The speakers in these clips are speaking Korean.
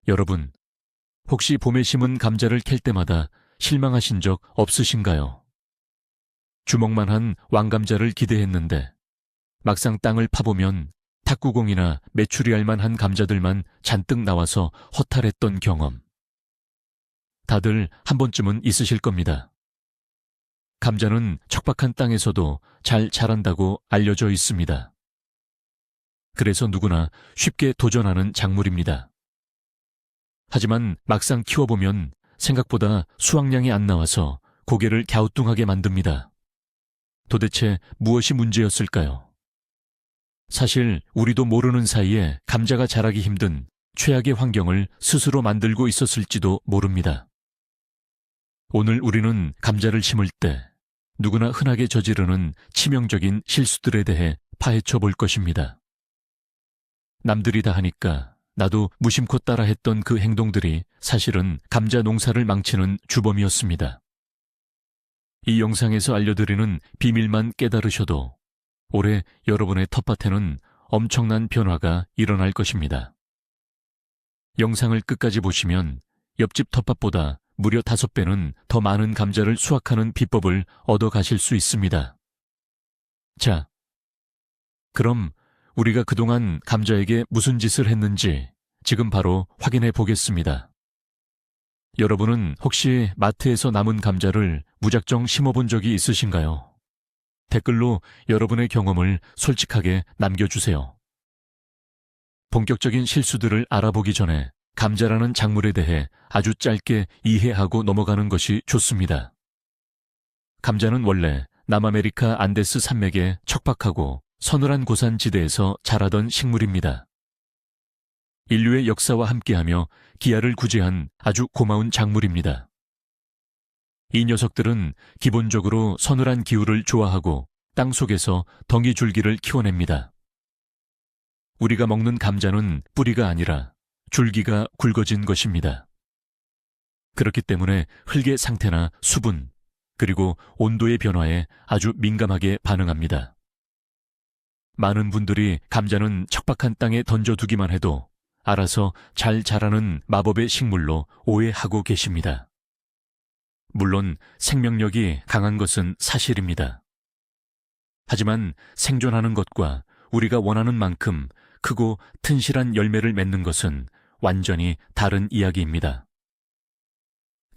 여러분, 혹시 봄에 심은 감자를 캘 때마다 실망하신 적 없으신가요? 주먹만 한 왕감자를 기대했는데 막상 땅을 파보면 탁구공이나 메추리알만 한 감자들만 잔뜩 나와서 허탈했던 경험. 다들 한 번쯤은 있으실 겁니다. 감자는 척박한 땅에서도 잘 자란다고 알려져 있습니다. 그래서 누구나 쉽게 도전하는 작물입니다. 하지만 막상 키워보면 생각보다 수확량이 안 나와서 고개를 갸우뚱하게 만듭니다. 도대체 무엇이 문제였을까요? 사실 우리도 모르는 사이에 감자가 자라기 힘든 최악의 환경을 스스로 만들고 있었을지도 모릅니다. 오늘 우리는 감자를 심을 때 누구나 흔하게 저지르는 치명적인 실수들에 대해 파헤쳐 볼 것입니다. 남들이 다 하니까 나도 무심코 따라 했던 그 행동들이 사실은 감자 농사를 망치는 주범이었습니다. 이 영상에서 알려드리는 비밀만 깨달으셔도 올해 여러분의 텃밭에는 엄청난 변화가 일어날 것입니다. 영상을 끝까지 보시면 옆집 텃밭보다 무려 5배는 더 많은 감자를 수확하는 비법을 얻어가실 수 있습니다. 자, 그럼 우리가 그동안 감자에게 무슨 짓을 했는지 지금 바로 확인해 보겠습니다. 여러분은 혹시 마트에서 남은 감자를 무작정 심어본 적이 있으신가요? 댓글로 여러분의 경험을 솔직하게 남겨주세요. 본격적인 실수들을 알아보기 전에 감자라는 작물에 대해 아주 짧게 이해하고 넘어가는 것이 좋습니다. 감자는 원래 남아메리카 안데스 산맥의 척박하고 서늘한 고산지대에서 자라던 식물입니다. 인류의 역사와 함께하며 기아를 구제한 아주 고마운 작물입니다. 이 녀석들은 기본적으로 서늘한 기후를 좋아하고 땅 속에서 덩이줄기를 키워냅니다. 우리가 먹는 감자는 뿌리가 아니라 줄기가 굵어진 것입니다. 그렇기 때문에 흙의 상태나 수분, 그리고 온도의 변화에 아주 민감하게 반응합니다. 많은 분들이 감자는 척박한 땅에 던져두기만 해도 알아서 잘 자라는 마법의 식물로 오해하고 계십니다. 물론 생명력이 강한 것은 사실입니다. 하지만 생존하는 것과 우리가 원하는 만큼 크고 튼실한 열매를 맺는 것은 완전히 다른 이야기입니다.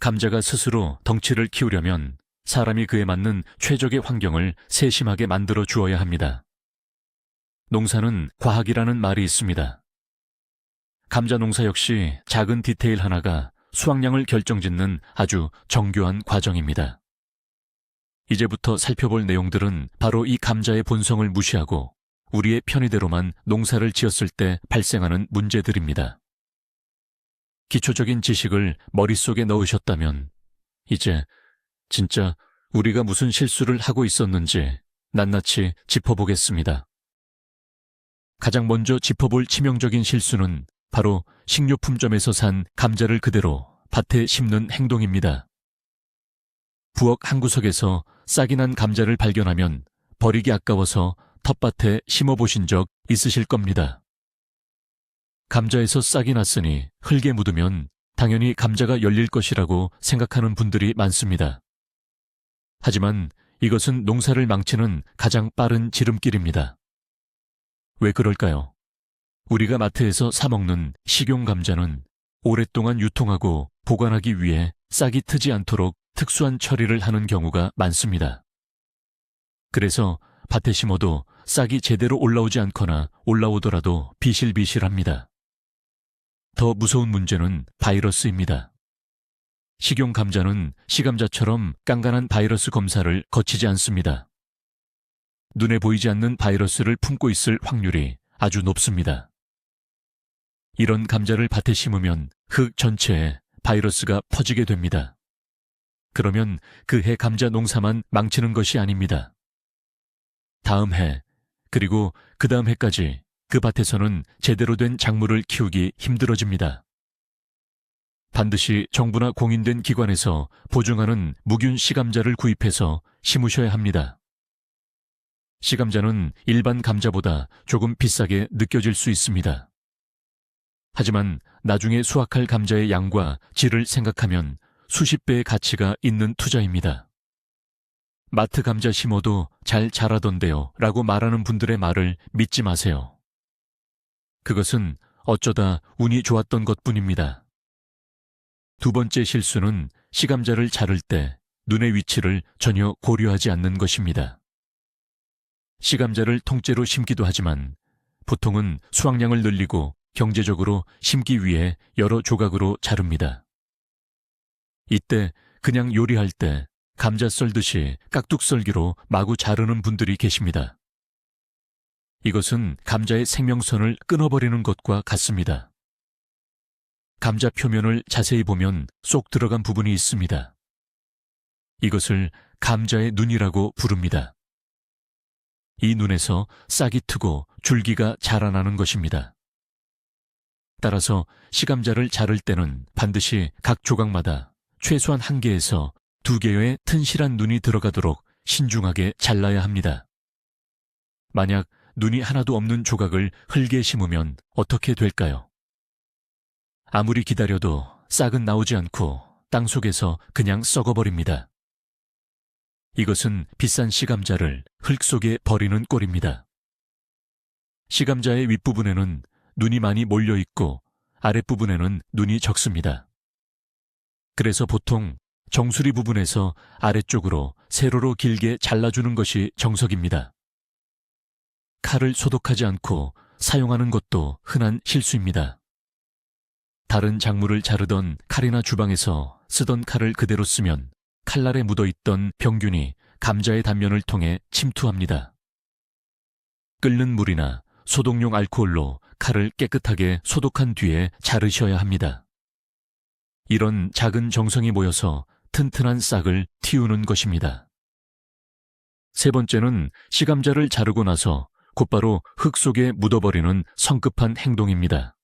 감자가 스스로 덩치를 키우려면 사람이 그에 맞는 최적의 환경을 세심하게 만들어 주어야 합니다. 농사는 과학이라는 말이 있습니다. 감자 농사 역시 작은 디테일 하나가 수확량을 결정짓는 아주 정교한 과정입니다. 이제부터 살펴볼 내용들은 바로 이 감자의 본성을 무시하고 우리의 편의대로만 농사를 지었을 때 발생하는 문제들입니다. 기초적인 지식을 머릿속에 넣으셨다면 이제 진짜 우리가 무슨 실수를 하고 있었는지 낱낱이 짚어보겠습니다. 가장 먼저 짚어볼 치명적인 실수는 바로 식료품점에서 산 감자를 그대로 밭에 심는 행동입니다. 부엌 한 구석에서 싹이 난 감자를 발견하면 버리기 아까워서 텃밭에 심어보신 적 있으실 겁니다. 감자에서 싹이 났으니 흙에 묻으면 당연히 감자가 열릴 것이라고 생각하는 분들이 많습니다. 하지만 이것은 농사를 망치는 가장 빠른 지름길입니다. 왜 그럴까요? 우리가 마트에서 사 먹는 식용 감자는 오랫동안 유통하고 보관하기 위해 싹이 트지 않도록 특수한 처리를 하는 경우가 많습니다. 그래서 밭에 심어도 싹이 제대로 올라오지 않거나 올라오더라도 비실비실합니다. 더 무서운 문제는 바이러스입니다. 식용 감자는 시감자처럼 깐깐한 바이러스 검사를 거치지 않습니다. 눈에 보이지 않는 바이러스를 품고 있을 확률이 아주 높습니다. 이런 감자를 밭에 심으면 흙 전체에 바이러스가 퍼지게 됩니다. 그러면 그 해 감자 농사만 망치는 것이 아닙니다. 다음 해, 그리고 그 다음 해까지 그 밭에서는 제대로 된 작물을 키우기 힘들어집니다. 반드시 정부나 공인된 기관에서 보증하는 무균 시감자를 구입해서 심으셔야 합니다. 시감자는 일반 감자보다 조금 비싸게 느껴질 수 있습니다. 하지만 나중에 수확할 감자의 양과 질을 생각하면 수십 배의 가치가 있는 투자입니다. 마트 감자 심어도 잘 자라던데요 라고 말하는 분들의 말을 믿지 마세요. 그것은 어쩌다 운이 좋았던 것뿐입니다. 두 번째 실수는 시감자를 자를 때 눈의 위치를 전혀 고려하지 않는 것입니다. 시감자를 통째로 심기도 하지만 보통은 수확량을 늘리고 경제적으로 심기 위해 여러 조각으로 자릅니다. 이때 그냥 요리할 때 감자 썰듯이 깍둑썰기로 마구 자르는 분들이 계십니다. 이것은 감자의 생명선을 끊어버리는 것과 같습니다. 감자 표면을 자세히 보면 쏙 들어간 부분이 있습니다. 이것을 감자의 눈이라고 부릅니다. 이 눈에서 싹이 트고 줄기가 자라나는 것입니다. 따라서 시감자를 자를 때는 반드시 각 조각마다 최소한 1개에서 2개의 튼실한 눈이 들어가도록 신중하게 잘라야 합니다. 만약 눈이 하나도 없는 조각을 흙에 심으면 어떻게 될까요? 아무리 기다려도 싹은 나오지 않고 땅속에서 그냥 썩어버립니다. 이것은 비싼 시감자를 흙 속에 버리는 꼴입니다. 시감자의 윗부분에는 눈이 많이 몰려있고 아랫부분에는 눈이 적습니다. 그래서 보통 정수리 부분에서 아래쪽으로 세로로 길게 잘라주는 것이 정석입니다. 칼을 소독하지 않고 사용하는 것도 흔한 실수입니다. 다른 작물을 자르던 칼이나 주방에서 쓰던 칼을 그대로 쓰면 칼날에 묻어있던 병균이 감자의 단면을 통해 침투합니다. 끓는 물이나 소독용 알코올로 칼을 깨끗하게 소독한 뒤에 자르셔야 합니다. 이런 작은 정성이 모여서 튼튼한 싹을 틔우는 것입니다. 세 번째는 시감자를 자르고 나서 곧바로 흙 속에 묻어버리는 성급한 행동입니다.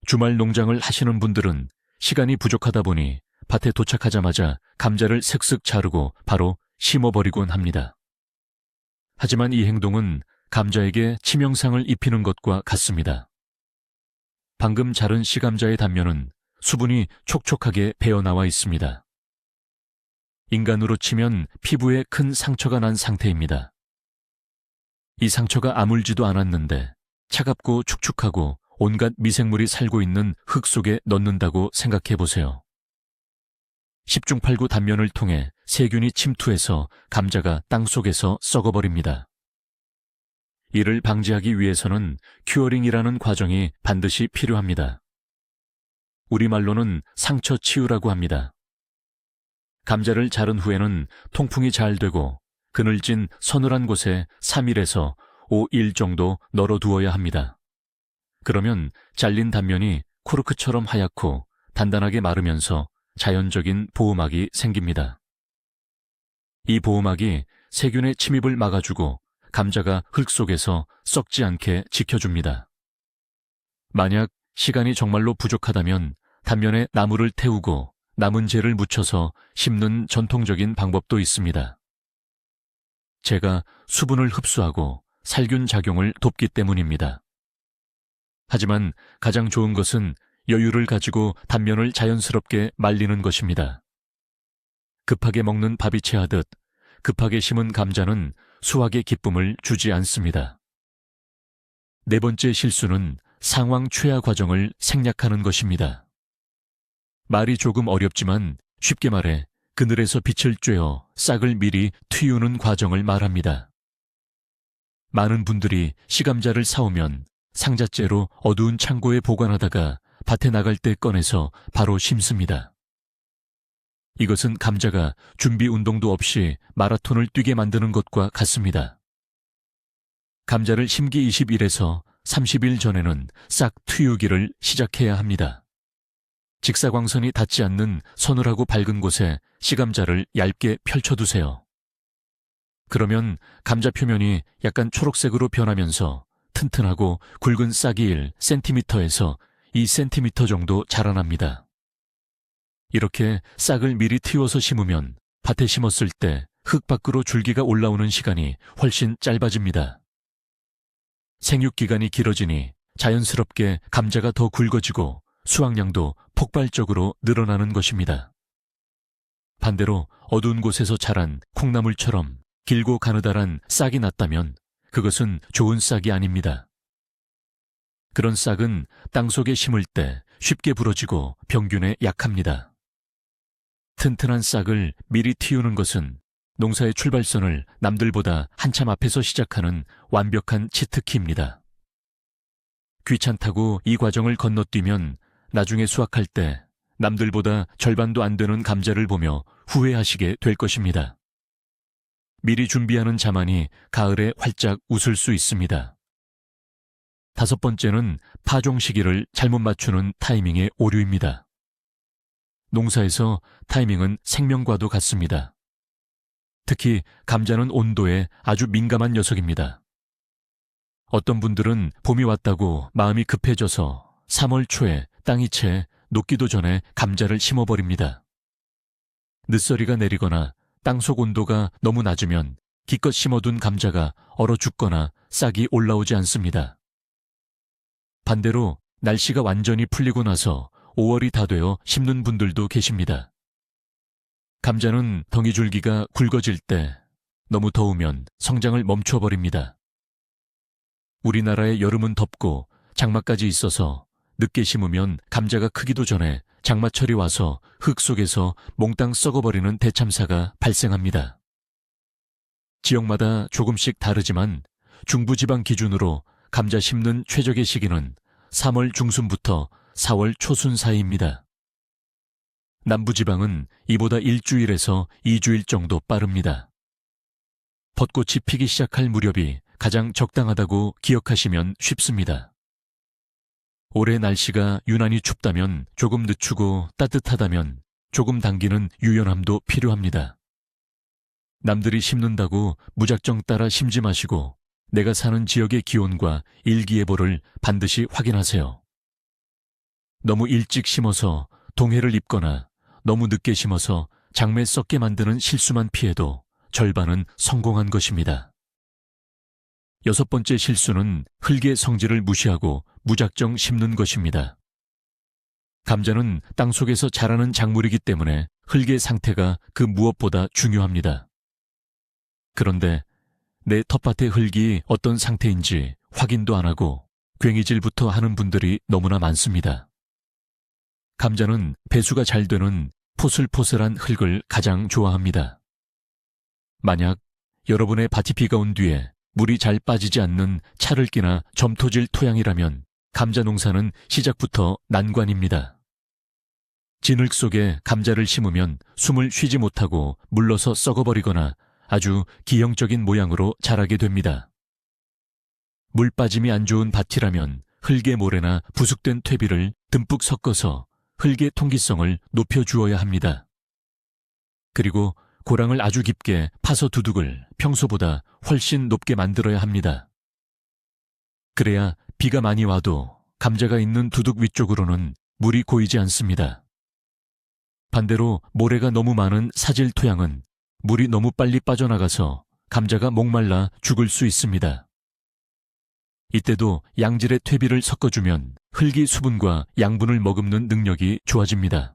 주말 농장을 하시는 분들은 시간이 부족하다 보니 밭에 도착하자마자 감자를 슥슥 자르고 바로 심어버리곤 합니다. 하지만 이 행동은 감자에게 치명상을 입히는 것과 같습니다. 방금 자른 시감자의 단면은 수분이 촉촉하게 배어나와 있습니다. 인간으로 치면 피부에 큰 상처가 난 상태입니다. 이 상처가 아물지도 않았는데 차갑고 축축하고 온갖 미생물이 살고 있는 흙 속에 넣는다고 생각해 보세요. 10중 8구 단면을 통해 세균이 침투해서 감자가 땅속에서 썩어버립니다. 이를 방지하기 위해서는 큐어링이라는 과정이 반드시 필요합니다. 우리말로는 상처 치유라고 합니다. 감자를 자른 후에는 통풍이 잘 되고 그늘진 서늘한 곳에 3일에서 5일 정도 널어두어야 합니다. 그러면 잘린 단면이 코르크처럼 하얗고 단단하게 마르면서 자연적인 보호막이 생깁니다. 이 보호막이 세균의 침입을 막아주고 감자가 흙 속에서 썩지 않게 지켜줍니다. 만약 시간이 정말로 부족하다면 단면에 나무를 태우고 남은 재를 묻혀서 심는 전통적인 방법도 있습니다. 재가 수분을 흡수하고 살균 작용을 돕기 때문입니다. 하지만 가장 좋은 것은 여유를 가지고 단면을 자연스럽게 말리는 것입니다. 급하게 먹는 밥이 체하듯 급하게 심은 감자는 수확의 기쁨을 주지 않습니다. 네 번째 실수는 상황 최하 과정을 생략하는 것입니다. 말이 조금 어렵지만 쉽게 말해 그늘에서 빛을 쬐어 싹을 미리 틔우는 과정을 말합니다. 많은 분들이 시감자를 사오면 상자째로 어두운 창고에 보관하다가 밭에 나갈 때 꺼내서 바로 심습니다. 이것은 감자가 준비 운동도 없이 마라톤을 뛰게 만드는 것과 같습니다. 감자를 심기 20일에서 30일 전에는 싹 틔우기를 시작해야 합니다. 직사광선이 닿지 않는 서늘하고 밝은 곳에 시감자를 얇게 펼쳐두세요. 그러면 감자 표면이 약간 초록색으로 변하면서 튼튼하고 굵은 싹이 1cm에서 2cm 정도 자라납니다. 이렇게 싹을 미리 틔워서 심으면 밭에 심었을 때 흙 밖으로 줄기가 올라오는 시간이 훨씬 짧아집니다. 생육기간이 길어지니 자연스럽게 감자가 더 굵어지고 수확량도 폭발적으로 늘어나는 것입니다. 반대로 어두운 곳에서 자란 콩나물처럼 길고 가느다란 싹이 났다면 그것은 좋은 싹이 아닙니다. 그런 싹은 땅속에 심을 때 쉽게 부러지고 병균에 약합니다. 튼튼한 싹을 미리 틔우는 것은 농사의 출발선을 남들보다 한참 앞에서 시작하는 완벽한 치트키입니다. 귀찮다고 이 과정을 건너뛰면 나중에 수확할 때 남들보다 절반도 안 되는 감자를 보며 후회하시게 될 것입니다. 미리 준비하는 자만이 가을에 활짝 웃을 수 있습니다. 5번째는 파종 시기를 잘못 맞추는 타이밍의 오류입니다. 농사에서 타이밍은 생명과도 같습니다. 특히 감자는 온도에 아주 민감한 녀석입니다. 어떤 분들은 봄이 왔다고 마음이 급해져서 3월 초에 땅이 채 녹기도 전에 감자를 심어버립니다. 늦서리가 내리거나 땅속 온도가 너무 낮으면 기껏 심어둔 감자가 얼어 죽거나 싹이 올라오지 않습니다. 반대로 날씨가 완전히 풀리고 나서 5월이 다 되어 심는 분들도 계십니다. 감자는 덩이줄기가 굵어질 때 너무 더우면 성장을 멈춰버립니다. 우리나라의 여름은 덥고 장마까지 있어서 늦게 심으면 감자가 크기도 전에 장마철이 와서 흙 속에서 몽땅 썩어버리는 대참사가 발생합니다. 지역마다 조금씩 다르지만 중부지방 기준으로 감자 심는 최적의 시기는 3월 중순부터 4월 초순 사이입니다. 남부지방은 이보다 일주일에서 2주일 정도 빠릅니다. 벚꽃이 피기 시작할 무렵이 가장 적당하다고 기억하시면 쉽습니다. 올해 날씨가 유난히 춥다면 조금 늦추고 따뜻하다면 조금 당기는 유연함도 필요합니다. 남들이 심는다고 무작정 따라 심지 마시고 내가 사는 지역의 기온과 일기예보를 반드시 확인하세요. 너무 일찍 심어서 동해를 입거나 너무 늦게 심어서 장매 썩게 만드는 실수만 피해도 절반은 성공한 것입니다. 6번째 실수는 흙의 성질을 무시하고 무작정 심는 것입니다. 감자는 땅속에서 자라는 작물이기 때문에 흙의 상태가 그 무엇보다 중요합니다. 그런데 내 텃밭의 흙이 어떤 상태인지 확인도 안 하고 괭이질부터 하는 분들이 너무나 많습니다. 감자는 배수가 잘 되는 포슬포슬한 흙을 가장 좋아합니다. 만약 여러분의 밭이 비가 온 뒤에 물이 잘 빠지지 않는 찰흙이나 점토질 토양이라면 감자 농사는 시작부터 난관입니다. 진흙 속에 감자를 심으면 숨을 쉬지 못하고 물러서 썩어버리거나 아주 기형적인 모양으로 자라게 됩니다. 물 빠짐이 안 좋은 밭이라면 흙의 모래나 부숙된 퇴비를 듬뿍 섞어서 흙의 통기성을 높여주어야 합니다. 그리고 고랑을 아주 깊게 파서 두둑을 평소보다 훨씬 높게 만들어야 합니다. 그래야 비가 많이 와도 감자가 있는 두둑 위쪽으로는 물이 고이지 않습니다. 반대로 모래가 너무 많은 사질 토양은 물이 너무 빨리 빠져나가서 감자가 목말라 죽을 수 있습니다. 이때도 양질의 퇴비를 섞어주면 흙이 수분과 양분을 머금는 능력이 좋아집니다.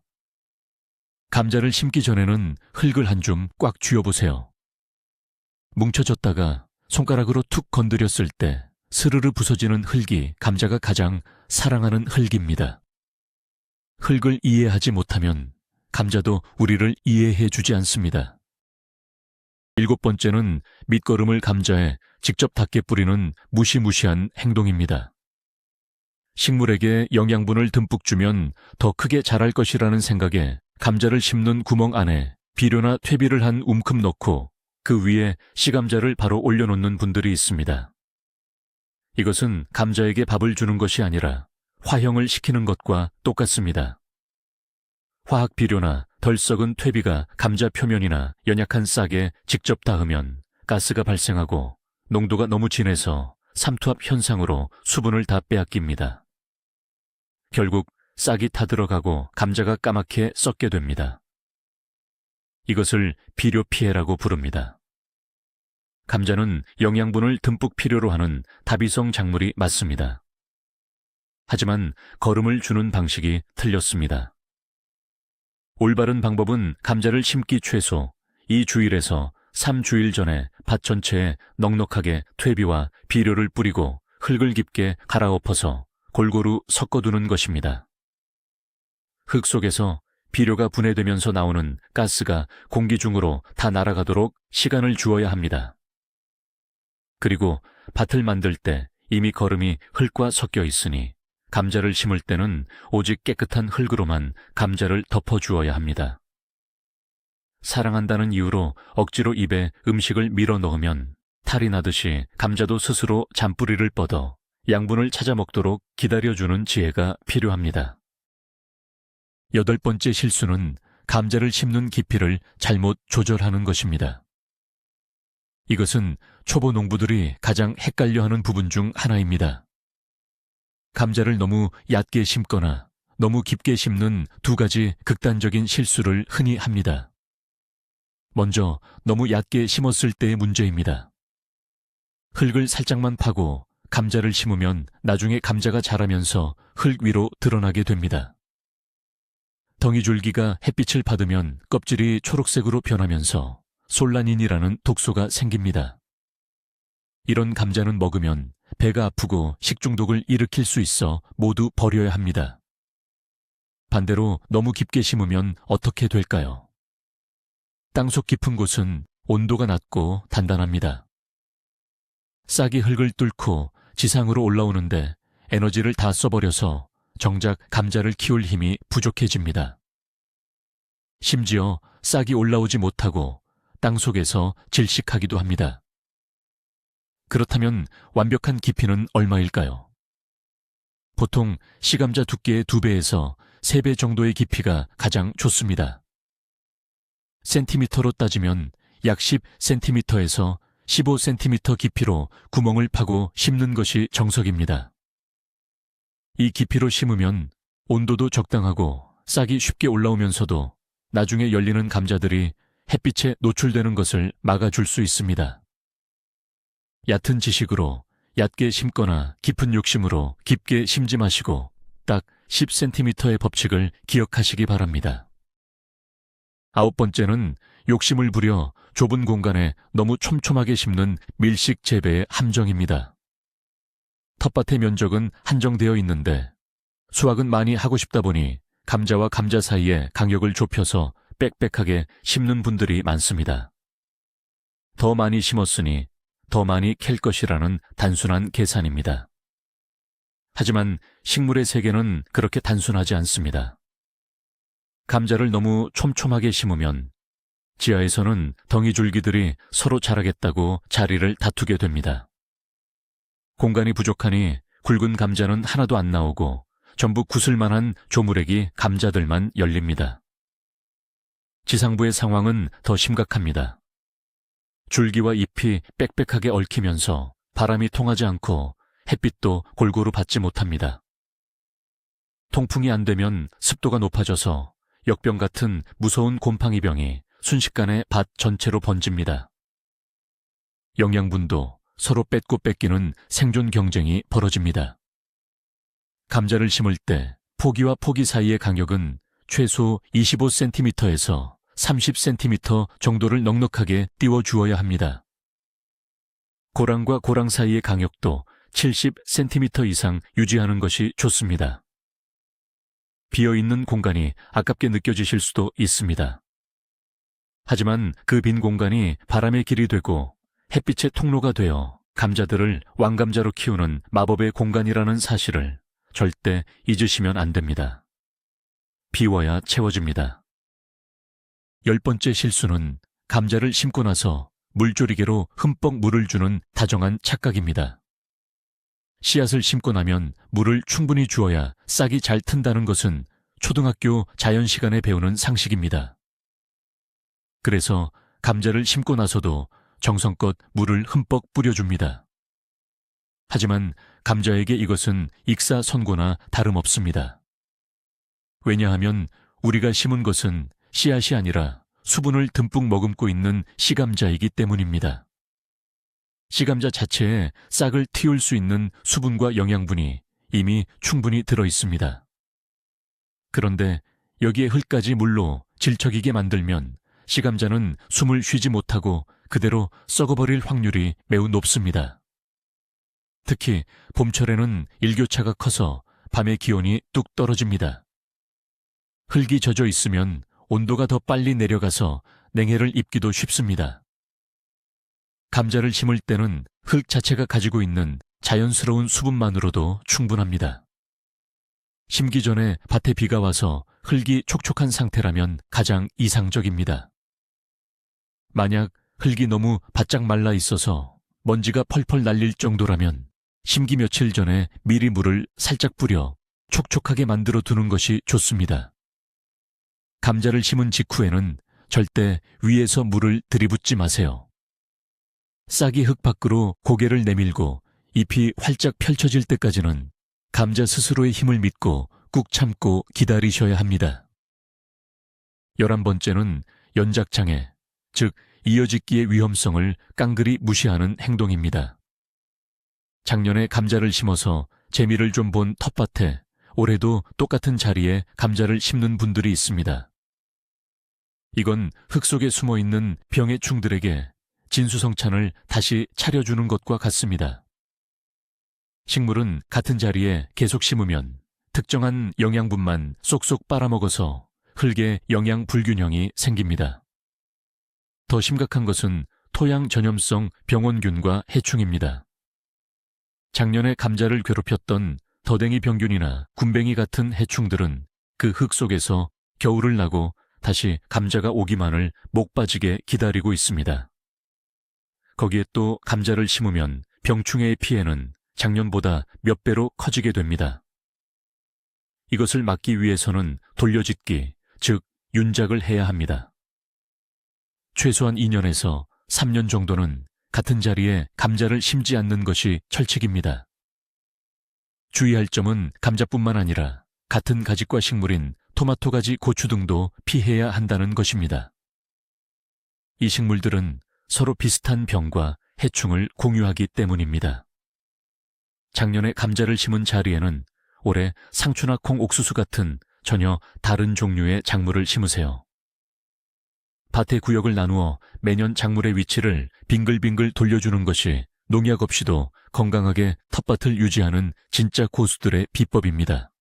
감자를 심기 전에는 흙을 한 줌 꽉 쥐어보세요. 뭉쳐졌다가 손가락으로 툭 건드렸을 때 스르르 부서지는 흙이 감자가 가장 사랑하는 흙입니다. 흙을 이해하지 못하면 감자도 우리를 이해해 주지 않습니다. 7번째는 밑거름을 감자에 직접 닿게 뿌리는 무시무시한 행동입니다. 식물에게 영양분을 듬뿍 주면 더 크게 자랄 것이라는 생각에 감자를 심는 구멍 안에 비료나 퇴비를 한 움큼 넣고 그 위에 씨감자를 바로 올려놓는 분들이 있습니다. 이것은 감자에게 밥을 주는 것이 아니라 화형을 시키는 것과 똑같습니다. 화학 비료나 덜 썩은 퇴비가 감자 표면이나 연약한 싹에 직접 닿으면 가스가 발생하고 농도가 너무 진해서 삼투압 현상으로 수분을 다 빼앗깁니다. 결국 싹이 타들어가고 감자가 까맣게 썩게 됩니다. 이것을 비료 피해라고 부릅니다. 감자는 영양분을 듬뿍 필요로 하는 다비성 작물이 맞습니다. 하지만 거름을 주는 방식이 틀렸습니다. 올바른 방법은 감자를 심기 최소 2주일에서 3주일 전에 밭 전체에 넉넉하게 퇴비와 비료를 뿌리고 흙을 깊게 갈아엎어서 골고루 섞어두는 것입니다. 흙 속에서 비료가 분해되면서 나오는 가스가 공기 중으로 다 날아가도록 시간을 주어야 합니다. 그리고 밭을 만들 때 이미 거름이 흙과 섞여 있으니 감자를 심을 때는 오직 깨끗한 흙으로만 감자를 덮어주어야 합니다. 사랑한다는 이유로 억지로 입에 음식을 밀어 넣으면 탈이 나듯이 감자도 스스로 잔뿌리를 뻗어 양분을 찾아 먹도록 기다려주는 지혜가 필요합니다. 8번째 실수는 감자를 심는 깊이를 잘못 조절하는 것입니다. 이것은 초보 농부들이 가장 헷갈려하는 부분 중 하나입니다. 감자를 너무 얕게 심거나 너무 깊게 심는 두 가지 극단적인 실수를 흔히 합니다. 먼저 너무 얕게 심었을 때의 문제입니다. 흙을 살짝만 파고 감자를 심으면 나중에 감자가 자라면서 흙 위로 드러나게 됩니다. 덩이줄기가 햇빛을 받으면 껍질이 초록색으로 변하면서 솔라닌이라는 독소가 생깁니다. 이런 감자는 먹으면 배가 아프고 식중독을 일으킬 수 있어 모두 버려야 합니다. 반대로 너무 깊게 심으면 어떻게 될까요? 땅속 깊은 곳은 온도가 낮고 단단합니다. 싹이 흙을 뚫고 지상으로 올라오는데 에너지를 다 써버려서 정작 감자를 키울 힘이 부족해집니다. 심지어 싹이 올라오지 못하고 땅속에서 질식하기도 합니다. 그렇다면 완벽한 깊이는 얼마일까요? 보통 시감자 두께의 2배에서 3배 정도의 깊이가 가장 좋습니다. 센티미터로 따지면 약 10cm에서 15cm 깊이로 구멍을 파고 심는 것이 정석입니다. 이 깊이로 심으면 온도도 적당하고 싹이 쉽게 올라오면서도 나중에 열리는 감자들이 햇빛에 노출되는 것을 막아줄 수 있습니다. 얕은 지식으로 얕게 심거나 깊은 욕심으로 깊게 심지 마시고 딱 10cm의 법칙을 기억하시기 바랍니다. 9번째는 욕심을 부려 좁은 공간에 너무 촘촘하게 심는 밀식 재배의 함정입니다. 텃밭의 면적은 한정되어 있는데 수확은 많이 하고 싶다 보니 감자와 감자 사이에 간격을 좁혀서 빽빽하게 심는 분들이 많습니다. 더 많이 심었으니 더 많이 캘 것이라는 단순한 계산입니다. 하지만 식물의 세계는 그렇게 단순하지 않습니다. 감자를 너무 촘촘하게 심으면 지하에서는 덩이줄기들이 서로 자라겠다고 자리를 다투게 됩니다. 공간이 부족하니 굵은 감자는 하나도 안 나오고 전부 구슬만한 조무래기 감자들만 열립니다. 지상부의 상황은 더 심각합니다. 줄기와 잎이 빽빽하게 얽히면서 바람이 통하지 않고 햇빛도 골고루 받지 못합니다. 통풍이 안 되면 습도가 높아져서 역병 같은 무서운 곰팡이병이 순식간에 밭 전체로 번집니다. 영양분도 서로 뺏고 뺏기는 생존 경쟁이 벌어집니다. 감자를 심을 때 포기와 포기 사이의 간격은 최소 25cm에서 30cm 정도를 넉넉하게 띄워주어야 합니다. 고랑과 고랑 사이의 간격도 70cm 이상 유지하는 것이 좋습니다. 비어있는 공간이 아깝게 느껴지실 수도 있습니다. 하지만 그 빈 공간이 바람의 길이 되고 햇빛의 통로가 되어 감자들을 왕감자로 키우는 마법의 공간이라는 사실을 절대 잊으시면 안 됩니다. 비워야 채워집니다. 10번째 실수는 감자를 심고 나서 물조리개로 흠뻑 물을 주는 다정한 착각입니다. 씨앗을 심고 나면 물을 충분히 주어야 싹이 잘 튼다는 것은 초등학교 자연 시간에 배우는 상식입니다. 그래서 감자를 심고 나서도 정성껏 물을 흠뻑 뿌려줍니다. 하지만 감자에게 이것은 익사선고나 다름없습니다. 왜냐하면 우리가 심은 것은 씨앗이 아니라 수분을 듬뿍 머금고 있는 씨감자이기 때문입니다. 씨감자 자체에 싹을 틔울 수 있는 수분과 영양분이 이미 충분히 들어 있습니다. 그런데 여기에 흙까지 물로 질척이게 만들면 씨감자는 숨을 쉬지 못하고 그대로 썩어버릴 확률이 매우 높습니다. 특히 봄철에는 일교차가 커서 밤의 기온이 뚝 떨어집니다. 흙이 젖어 있으면 온도가 더 빨리 내려가서 냉해를 입기도 쉽습니다. 감자를 심을 때는 흙 자체가 가지고 있는 자연스러운 수분만으로도 충분합니다. 심기 전에 밭에 비가 와서 흙이 촉촉한 상태라면 가장 이상적입니다. 만약 흙이 너무 바짝 말라 있어서 먼지가 펄펄 날릴 정도라면 심기 며칠 전에 미리 물을 살짝 뿌려 촉촉하게 만들어 두는 것이 좋습니다. 감자를 심은 직후에는 절대 위에서 물을 들이붓지 마세요. 싹이 흙 밖으로 고개를 내밀고 잎이 활짝 펼쳐질 때까지는 감자 스스로의 힘을 믿고 꾹 참고 기다리셔야 합니다. 11번째는 연작장애, 즉 이어짓기의 위험성을 깡그리 무시하는 행동입니다. 작년에 감자를 심어서 재미를 좀 본 텃밭에 올해도 똑같은 자리에 감자를 심는 분들이 있습니다. 이건 흙 속에 숨어있는 병의 충들에게 진수성찬을 다시 차려주는 것과 같습니다. 식물은 같은 자리에 계속 심으면 특정한 영양분만 쏙쏙 빨아먹어서 흙에 영양 불균형이 생깁니다. 더 심각한 것은 토양 전염성 병원균과 해충입니다. 작년에 감자를 괴롭혔던 더댕이 병균이나 군뱅이 같은 해충들은 그 흙 속에서 겨울을 나고 다시 감자가 오기만을 목 빠지게 기다리고 있습니다. 거기에 또 감자를 심으면 병충해의 피해는 작년보다 몇 배로 커지게 됩니다. 이것을 막기 위해서는 돌려짓기, 즉 윤작을 해야 합니다. 최소한 2년에서 3년 정도는 같은 자리에 감자를 심지 않는 것이 철칙입니다. 주의할 점은 감자뿐만 아니라 같은 가지과 식물인 토마토 가지, 고추 등도 피해야 한다는 것입니다. 이 식물들은 서로 비슷한 병과 해충을 공유하기 때문입니다. 작년에 감자를 심은 자리에는 올해 상추나 콩, 옥수수 같은 전혀 다른 종류의 작물을 심으세요. 밭의 구역을 나누어 매년 작물의 위치를 빙글빙글 돌려주는 것이 농약 없이도 건강하게 텃밭을 유지하는 진짜 고수들의 비법입니다.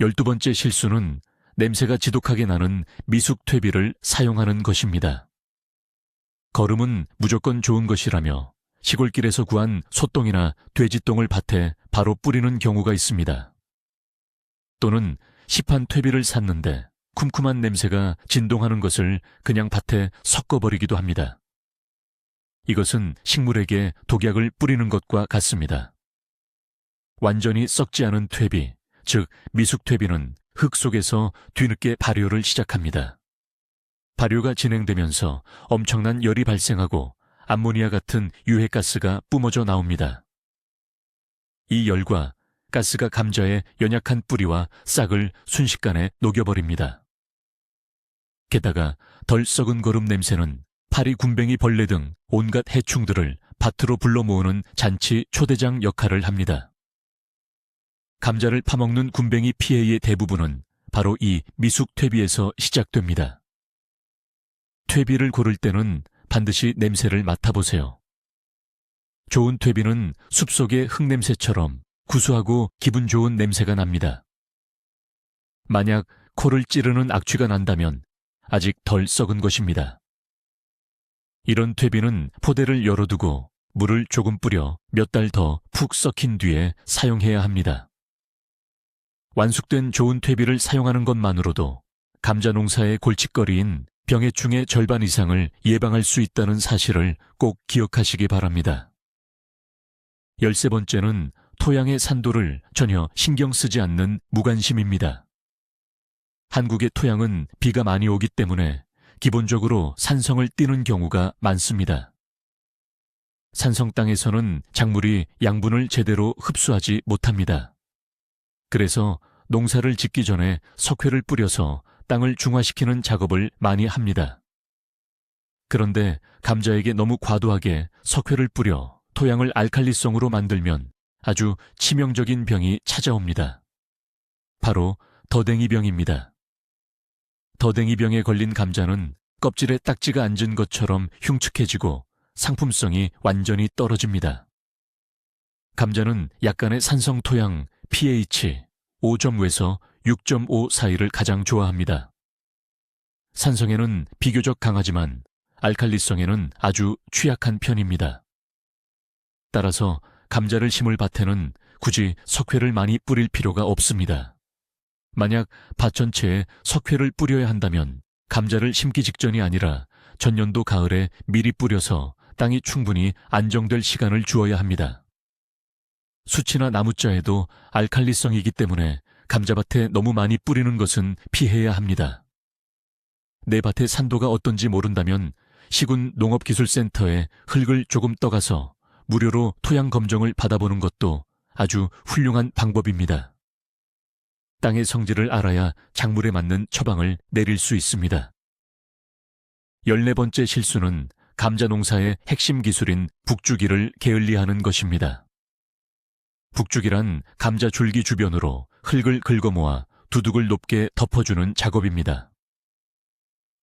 12번째 실수는 냄새가 지독하게 나는 미숙퇴비를 사용하는 것입니다. 거름은 무조건 좋은 것이라며 시골길에서 구한 소똥이나 돼지똥을 밭에 바로 뿌리는 경우가 있습니다. 또는 시판 퇴비를 샀는데 쿰쿰한 냄새가 진동하는 것을 그냥 밭에 섞어버리기도 합니다. 이것은 식물에게 독약을 뿌리는 것과 같습니다. 완전히 썩지 않은 퇴비, 즉 미숙퇴비는 흙 속에서 뒤늦게 발효를 시작합니다. 발효가 진행되면서 엄청난 열이 발생하고 암모니아 같은 유해가스가 뿜어져 나옵니다. 이 열과 가스가 감자의 연약한 뿌리와 싹을 순식간에 녹여버립니다. 게다가 덜 썩은 거름 냄새는 파리, 군뱅이, 벌레 등 온갖 해충들을 밭으로 불러 모으는 잔치 초대장 역할을 합니다. 감자를 파먹는 군뱅이 피해의 대부분은 바로 이 미숙퇴비에서 시작됩니다. 퇴비를 고를 때는 반드시 냄새를 맡아보세요. 좋은 퇴비는 숲속의 흙냄새처럼 구수하고 기분 좋은 냄새가 납니다. 만약 코를 찌르는 악취가 난다면 아직 덜 썩은 것입니다. 이런 퇴비는 포대를 열어두고 물을 조금 뿌려 몇 달 더 푹 썩힌 뒤에 사용해야 합니다. 완숙된 좋은 퇴비를 사용하는 것만으로도 감자 농사의 골칫거리인 병해충의 절반 이상을 예방할 수 있다는 사실을 꼭 기억하시기 바랍니다. 13번째는 토양의 산도를 전혀 신경 쓰지 않는 무관심입니다. 한국의 토양은 비가 많이 오기 때문에 기본적으로 산성을 띠는 경우가 많습니다. 산성 땅에서는 작물이 양분을 제대로 흡수하지 못합니다. 그래서 농사를 짓기 전에 석회를 뿌려서 땅을 중화시키는 작업을 많이 합니다. 그런데 감자에게 너무 과도하게 석회를 뿌려 토양을 알칼리성으로 만들면 아주 치명적인 병이 찾아옵니다. 바로 더댕이병입니다. 더댕이병에 걸린 감자는 껍질에 딱지가 앉은 것처럼 흉측해지고 상품성이 완전히 떨어집니다. 감자는 약간의 산성 토양 pH 5.5에서 6.5 사이를 가장 좋아합니다. 산성에는 비교적 강하지만 알칼리성에는 아주 취약한 편입니다. 따라서 감자를 심을 밭에는 굳이 석회를 많이 뿌릴 필요가 없습니다. 만약 밭 전체에 석회를 뿌려야 한다면 감자를 심기 직전이 아니라 전년도 가을에 미리 뿌려서 땅이 충분히 안정될 시간을 주어야 합니다. 수치나 나무자에도 알칼리성이기 때문에 감자밭에 너무 많이 뿌리는 것은 피해야 합니다. 내 밭의 산도가 어떤지 모른다면 시군 농업기술센터에 흙을 조금 떠가서 무료로 토양 검정을 받아보는 것도 아주 훌륭한 방법입니다. 땅의 성질을 알아야 작물에 맞는 처방을 내릴 수 있습니다. 14번째 실수는 감자 농사의 핵심 기술인 북주기를 게을리하는 것입니다. 북주기란 감자 줄기 주변으로 흙을 긁어모아 두둑을 높게 덮어주는 작업입니다.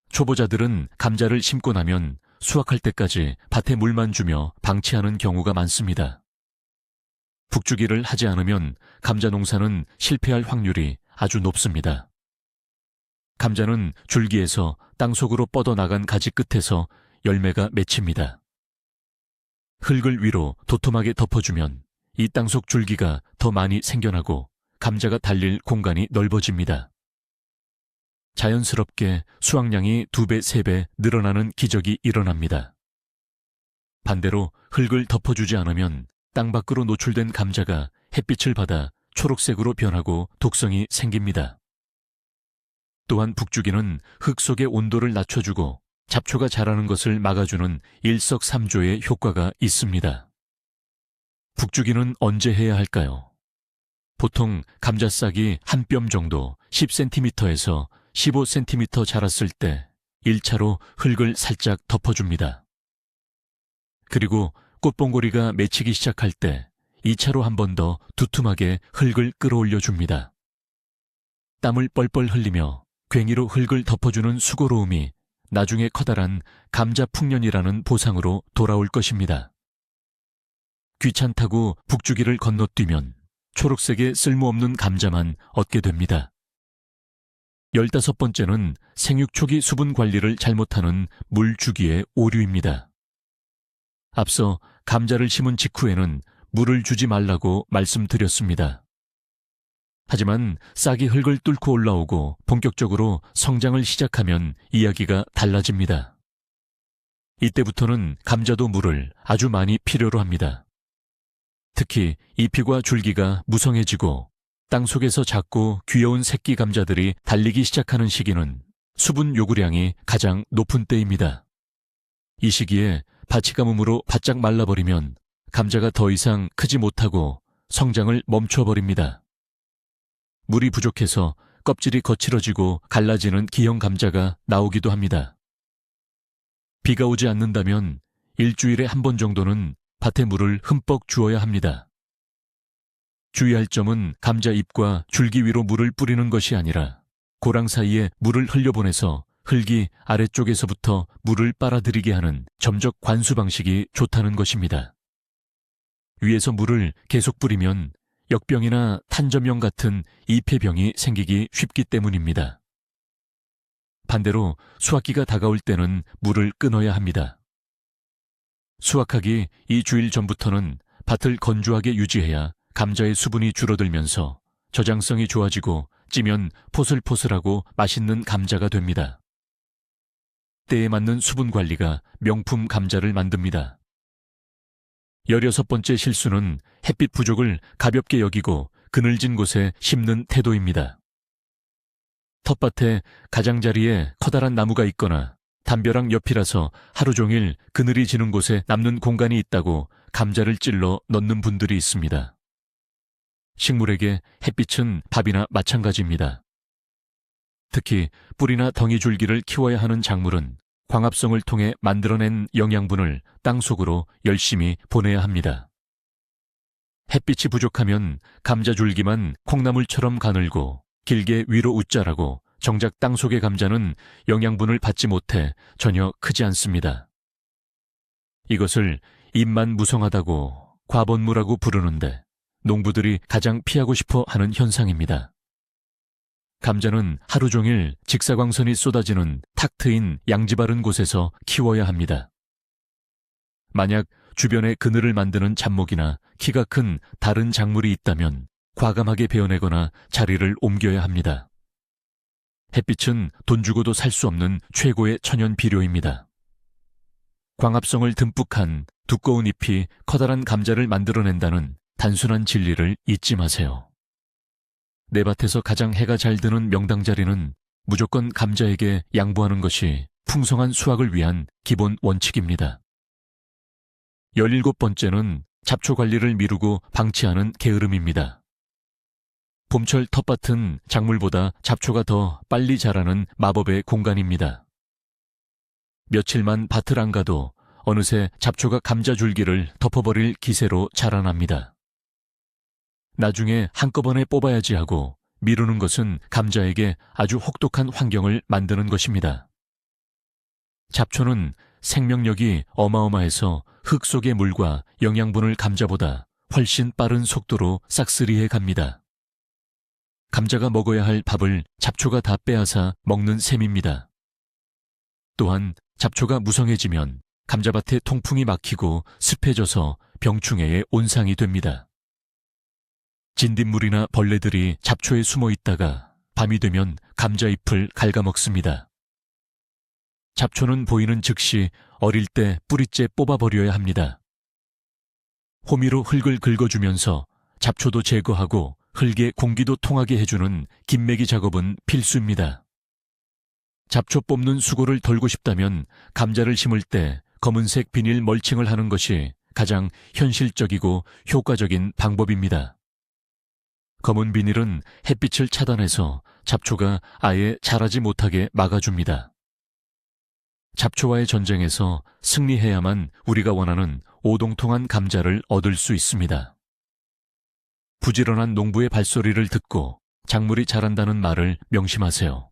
초보자들은 감자를 심고 나면 수확할 때까지 밭에 물만 주며 방치하는 경우가 많습니다. 북주기를 하지 않으면 감자 농사는 실패할 확률이 아주 높습니다. 감자는 줄기에서 땅속으로 뻗어나간 가지 끝에서 열매가 맺힙니다. 흙을 위로 도톰하게 덮어주면 이 땅속 줄기가 더 많이 생겨나고 감자가 달릴 공간이 넓어집니다. 자연스럽게 수확량이 2배, 3배 늘어나는 기적이 일어납니다. 반대로 흙을 덮어주지 않으면 땅 밖으로 노출된 감자가 햇빛을 받아 초록색으로 변하고 독성이 생깁니다. 또한 북주기는 흙 속의 온도를 낮춰주고 잡초가 자라는 것을 막아주는 일석삼조의 효과가 있습니다. 북주기는 언제 해야 할까요? 보통 감자싹이 한 뼘 정도 10cm에서 15cm 자랐을 때 1차로 흙을 살짝 덮어줍니다. 그리고 꽃봉고리가 맺히기 시작할 때 2차로 한 번 더 두툼하게 흙을 끌어올려 줍니다. 땀을 뻘뻘 흘리며 괭이로 흙을 덮어주는 수고로움이 나중에 커다란 감자 풍년이라는 보상으로 돌아올 것입니다. 귀찮다고 북주기를 건너뛰면 초록색의 쓸모없는 감자만 얻게 됩니다. 15번째는 생육 초기 수분 관리를 잘못하는 물 주기의 오류입니다. 앞서 감자를 심은 직후에는 물을 주지 말라고 말씀드렸습니다. 하지만 싹이 흙을 뚫고 올라오고 본격적으로 성장을 시작하면 이야기가 달라집니다. 이때부터는 감자도 물을 아주 많이 필요로 합니다. 특히 잎과 줄기가 무성해지고 땅속에서 작고 귀여운 새끼 감자들이 달리기 시작하는 시기는 수분 요구량이 가장 높은 때입니다. 이 시기에 밭이 가뭄으로 바짝 말라버리면 감자가 더 이상 크지 못하고 성장을 멈춰버립니다. 물이 부족해서 껍질이 거칠어지고 갈라지는 기형 감자가 나오기도 합니다. 비가 오지 않는다면 일주일에 한 번 정도는 밭에 물을 흠뻑 주어야 합니다. 주의할 점은 감자 잎과 줄기 위로 물을 뿌리는 것이 아니라 고랑 사이에 물을 흘려보내서 흙이 아래쪽에서부터 물을 빨아들이게 하는 점적 관수 방식이 좋다는 것입니다. 위에서 물을 계속 뿌리면 역병이나 탄저병 같은 잎해병이 생기기 쉽기 때문입니다. 반대로 수확기가 다가올 때는 물을 끊어야 합니다. 수확하기 2주일 전부터는 밭을 건조하게 유지해야 감자의 수분이 줄어들면서 저장성이 좋아지고 찌면 포슬포슬하고 맛있는 감자가 됩니다. 때에 맞는 수분 관리가 명품 감자를 만듭니다. 16번째 실수는 햇빛 부족을 가볍게 여기고 그늘진 곳에 심는 태도입니다. 텃밭에 가장자리에 커다란 나무가 있거나 담벼락 옆이라서 하루 종일 그늘이 지는 곳에 남는 공간이 있다고 감자를 찔러 넣는 분들이 있습니다. 식물에게 햇빛은 밥이나 마찬가지입니다. 특히 뿌리나 덩이 줄기를 키워야 하는 작물은 광합성을 통해 만들어낸 영양분을 땅속으로 열심히 보내야 합니다. 햇빛이 부족하면 감자 줄기만 콩나물처럼 가늘고 길게 위로 웃자라고 정작 땅속의 감자는 영양분을 받지 못해 전혀 크지 않습니다. 이것을 잎만 무성하다고 과본무라고 부르는데 농부들이 가장 피하고 싶어 하는 현상입니다. 감자는 하루 종일 직사광선이 쏟아지는 탁 트인 양지 바른 곳에서 키워야 합니다. 만약 주변에 그늘을 만드는 잡목이나 키가 큰 다른 작물이 있다면 과감하게 베어내거나 자리를 옮겨야 합니다. 햇빛은 돈 주고도 살 수 없는 최고의 천연 비료입니다. 광합성을 듬뿍한 두꺼운 잎이 커다란 감자를 만들어낸다는 단순한 진리를 잊지 마세요. 내 밭에서 가장 해가 잘 드는 명당자리는 무조건 감자에게 양보하는 것이 풍성한 수확을 위한 기본 원칙입니다. 17번째는 잡초 관리를 미루고 방치하는 게으름입니다. 봄철 텃밭은 작물보다 잡초가 더 빨리 자라는 마법의 공간입니다. 며칠만 밭을 안 가도 어느새 잡초가 감자 줄기를 덮어버릴 기세로 자라납니다. 나중에 한꺼번에 뽑아야지 하고 미루는 것은 감자에게 아주 혹독한 환경을 만드는 것입니다. 잡초는 생명력이 어마어마해서 흙 속의 물과 영양분을 감자보다 훨씬 빠른 속도로 싹쓸이해 갑니다. 감자가 먹어야 할 밥을 잡초가 다 빼앗아 먹는 셈입니다. 또한 잡초가 무성해지면 감자밭에 통풍이 막히고 습해져서 병충해의 온상이 됩니다. 진딧물이나 벌레들이 잡초에 숨어 있다가 밤이 되면 감자잎을 갉아먹습니다. 잡초는 보이는 즉시 어릴 때 뿌리째 뽑아버려야 합니다. 호미로 흙을 긁어주면서 잡초도 제거하고 흙에 공기도 통하게 해주는 김매기 작업은 필수입니다. 잡초 뽑는 수고를 덜고 싶다면 감자를 심을 때 검은색 비닐 멀칭을 하는 것이 가장 현실적이고 효과적인 방법입니다. 검은 비닐은 햇빛을 차단해서 잡초가 아예 자라지 못하게 막아줍니다. 잡초와의 전쟁에서 승리해야만 우리가 원하는 오동통한 감자를 얻을 수 있습니다. 부지런한 농부의 발소리를 듣고 작물이 자란다는 말을 명심하세요.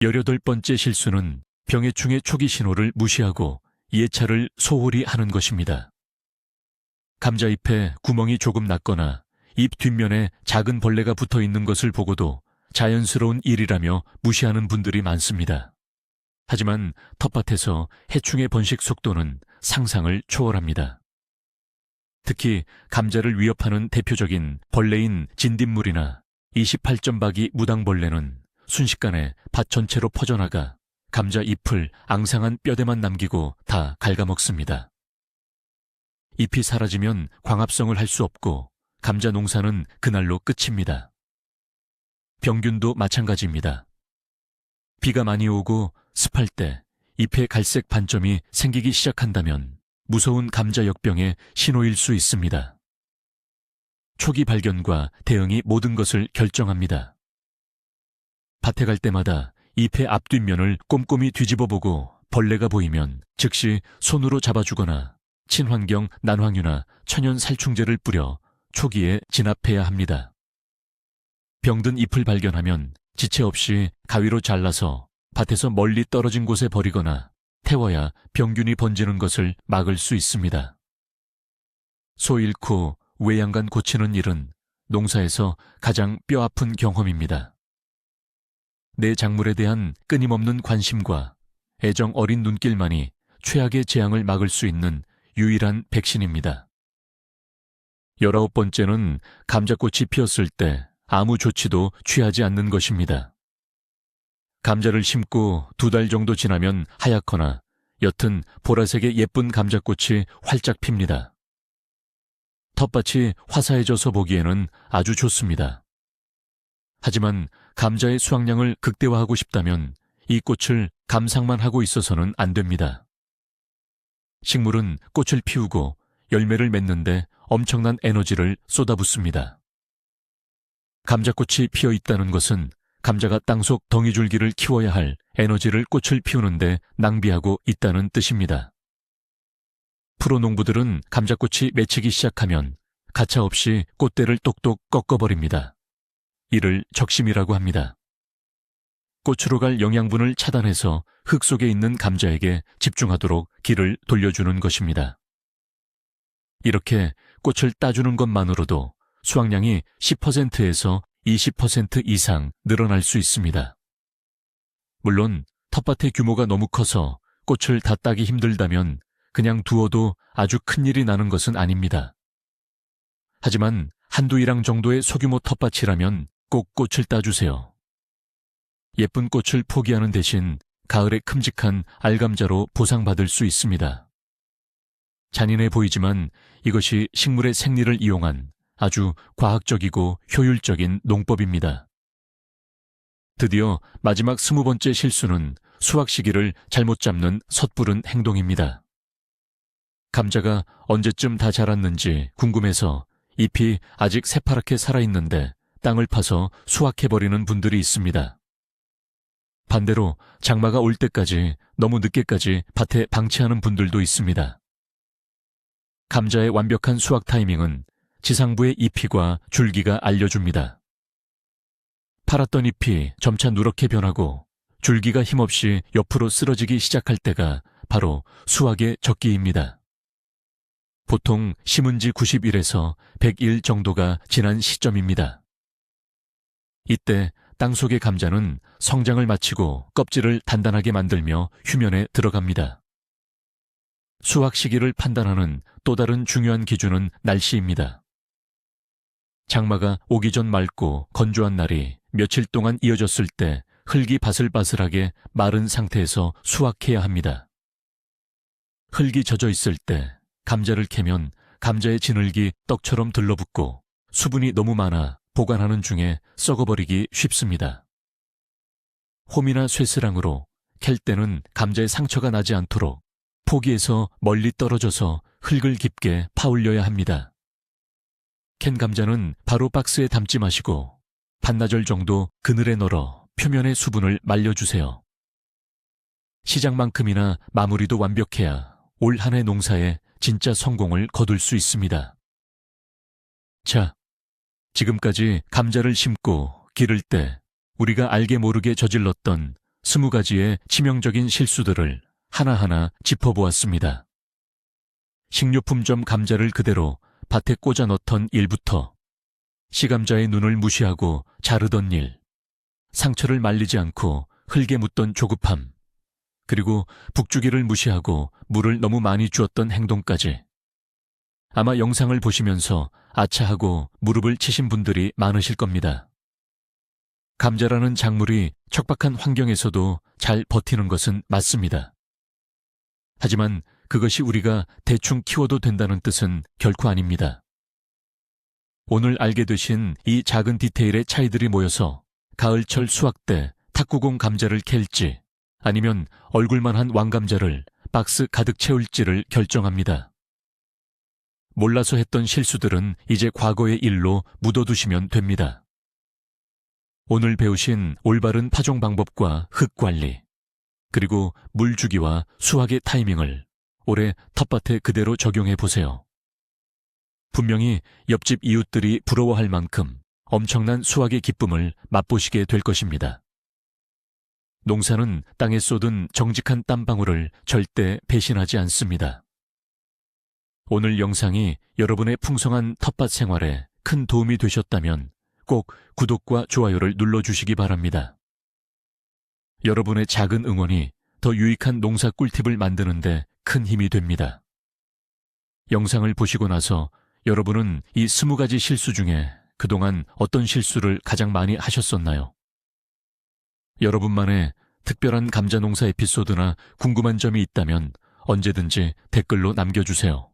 18번째 실수는 병해충의 초기 신호를 무시하고 예찰을 소홀히 하는 것입니다. 감자잎에 구멍이 조금 났거나 잎 뒷면에 작은 벌레가 붙어 있는 것을 보고도 자연스러운 일이라며 무시하는 분들이 많습니다. 하지만 텃밭에서 해충의 번식 속도는 상상을 초월합니다. 특히 감자를 위협하는 대표적인 벌레인 진딧물이나 28점박이 무당벌레는 순식간에 밭 전체로 퍼져나가 감자 잎을 앙상한 뼈대만 남기고 다 갉아먹습니다. 잎이 사라지면 광합성을 할 수 없고 감자 농사는 그날로 끝입니다. 병균도 마찬가지입니다. 비가 많이 오고 습할 때 잎에 갈색 반점이 생기기 시작한다면 무서운 감자 역병의 신호일 수 있습니다. 초기 발견과 대응이 모든 것을 결정합니다. 밭에 갈 때마다 잎의 앞뒷면을 꼼꼼히 뒤집어보고 벌레가 보이면 즉시 손으로 잡아주거나 친환경 난황유나 천연 살충제를 뿌려 초기에 진압해야 합니다. 병든 잎을 발견하면 지체 없이 가위로 잘라서 밭에서 멀리 떨어진 곳에 버리거나 태워야 병균이 번지는 것을 막을 수 있습니다. 소 잃고 외양간 고치는 일은 농사에서 가장 뼈아픈 경험입니다. 내 작물에 대한 끊임없는 관심과 애정 어린 눈길만이 최악의 재앙을 막을 수 있는 유일한 백신입니다. 19번째는 감자꽃이 피었을 때 아무 조치도 취하지 않는 것입니다. 감자를 심고 2달 정도 지나면 하얗거나 옅은 보라색의 예쁜 감자꽃이 활짝 핍니다. 텃밭이 화사해져서 보기에는 아주 좋습니다. 하지만 감자의 수확량을 극대화하고 싶다면 이 꽃을 감상만 하고 있어서는 안 됩니다. 식물은 꽃을 피우고 열매를 맺는데 엄청난 에너지를 쏟아붓습니다. 감자꽃이 피어 있다는 것은 감자가 땅속 덩이줄기를 키워야 할 에너지를 꽃을 피우는데 낭비하고 있다는 뜻입니다. 프로 농부들은 감자꽃이 맺히기 시작하면 가차없이 꽃대를 똑똑 꺾어버립니다. 이를 적심이라고 합니다. 꽃으로 갈 영양분을 차단해서 흙 속에 있는 감자에게 집중하도록 길을 돌려주는 것입니다. 이렇게 꽃을 따주는 것만으로도 수확량이 10%에서 20% 이상 늘어날 수 있습니다. 물론 텃밭의 규모가 너무 커서 꽃을 다 따기 힘들다면 그냥 두어도 아주 큰일이 나는 것은 아닙니다. 하지만 한두 일항 정도의 소규모 텃밭이라면 꼭 꽃을 따주세요. 예쁜 꽃을 포기하는 대신 가을에 큼직한 알감자로 보상받을 수 있습니다. 잔인해 보이지만 이것이 식물의 생리를 이용한 아주 과학적이고 효율적인 농법입니다. 드디어 마지막 20번째 실수는 수확 시기를 잘못 잡는 섣부른 행동입니다. 감자가 언제쯤 다 자랐는지 궁금해서 잎이 아직 새파랗게 살아있는데 땅을 파서 수확해버리는 분들이 있습니다. 반대로 장마가 올 때까지 너무 늦게까지 밭에 방치하는 분들도 있습니다. 감자의 완벽한 수확 타이밍은 지상부의 잎이과 줄기가 알려줍니다. 파랗던 잎이 점차 누렇게 변하고 줄기가 힘없이 옆으로 쓰러지기 시작할 때가 바로 수확의 적기입니다. 보통 심은 지 90일에서 100일 정도가 지난 시점입니다. 이때 땅속의 감자는 성장을 마치고 껍질을 단단하게 만들며 휴면에 들어갑니다. 수확 시기를 판단하는 또 다른 중요한 기준은 날씨입니다. 장마가 오기 전 맑고 건조한 날이 며칠 동안 이어졌을 때 흙이 바슬바슬하게 마른 상태에서 수확해야 합니다. 흙이 젖어 있을 때 감자를 캐면 감자의 진흙이 떡처럼 들러붙고 수분이 너무 많아 보관하는 중에 썩어버리기 쉽습니다. 홈이나 쇠스랑으로 캘 때는 감자에 상처가 나지 않도록 포기에서 멀리 떨어져서 흙을 깊게 파올려야 합니다. 캔 감자는 바로 박스에 담지 마시고 반나절 정도 그늘에 널어 표면의 수분을 말려주세요. 시작만큼이나 마무리도 완벽해야 올 한 해 농사에 진짜 성공을 거둘 수 있습니다. 자, 지금까지 감자를 심고 기를 때 우리가 알게 모르게 저질렀던 20가지의 치명적인 실수들을 하나하나 짚어보았습니다. 식료품점 감자를 그대로 밭에 꽂아 넣던 일부터 시감자의 눈을 무시하고 자르던 일, 상처를 말리지 않고 흙에 묻던 조급함, 그리고 북주기를 무시하고 물을 너무 많이 주었던 행동까지. 아마 영상을 보시면서 아차하고 무릎을 치신 분들이 많으실 겁니다. 감자라는 작물이 척박한 환경에서도 잘 버티는 것은 맞습니다. 하지만 그것이 우리가 대충 키워도 된다는 뜻은 결코 아닙니다. 오늘 알게 되신 이 작은 디테일의 차이들이 모여서 가을철 수확 때 탁구공 감자를 캘지 아니면 얼굴만한 왕감자를 박스 가득 채울지를 결정합니다. 몰라서 했던 실수들은 이제 과거의 일로 묻어두시면 됩니다. 오늘 배우신 올바른 파종 방법과 흙 관리, 그리고 물 주기와 수확의 타이밍을 올해 텃밭에 그대로 적용해 보세요. 분명히 옆집 이웃들이 부러워할 만큼 엄청난 수확의 기쁨을 맛보시게 될 것입니다. 농사는 땅에 쏟은 정직한 땀방울을 절대 배신하지 않습니다. 오늘 영상이 여러분의 풍성한 텃밭 생활에 큰 도움이 되셨다면 꼭 구독과 좋아요를 눌러주시기 바랍니다. 여러분의 작은 응원이 더 유익한 농사 꿀팁을 만드는데 큰 힘이 됩니다. 영상을 보시고 나서 여러분은 이 20가지 실수 중에 그동안 어떤 실수를 가장 많이 하셨었나요? 여러분만의 특별한 감자 농사 에피소드나 궁금한 점이 있다면 언제든지 댓글로 남겨주세요.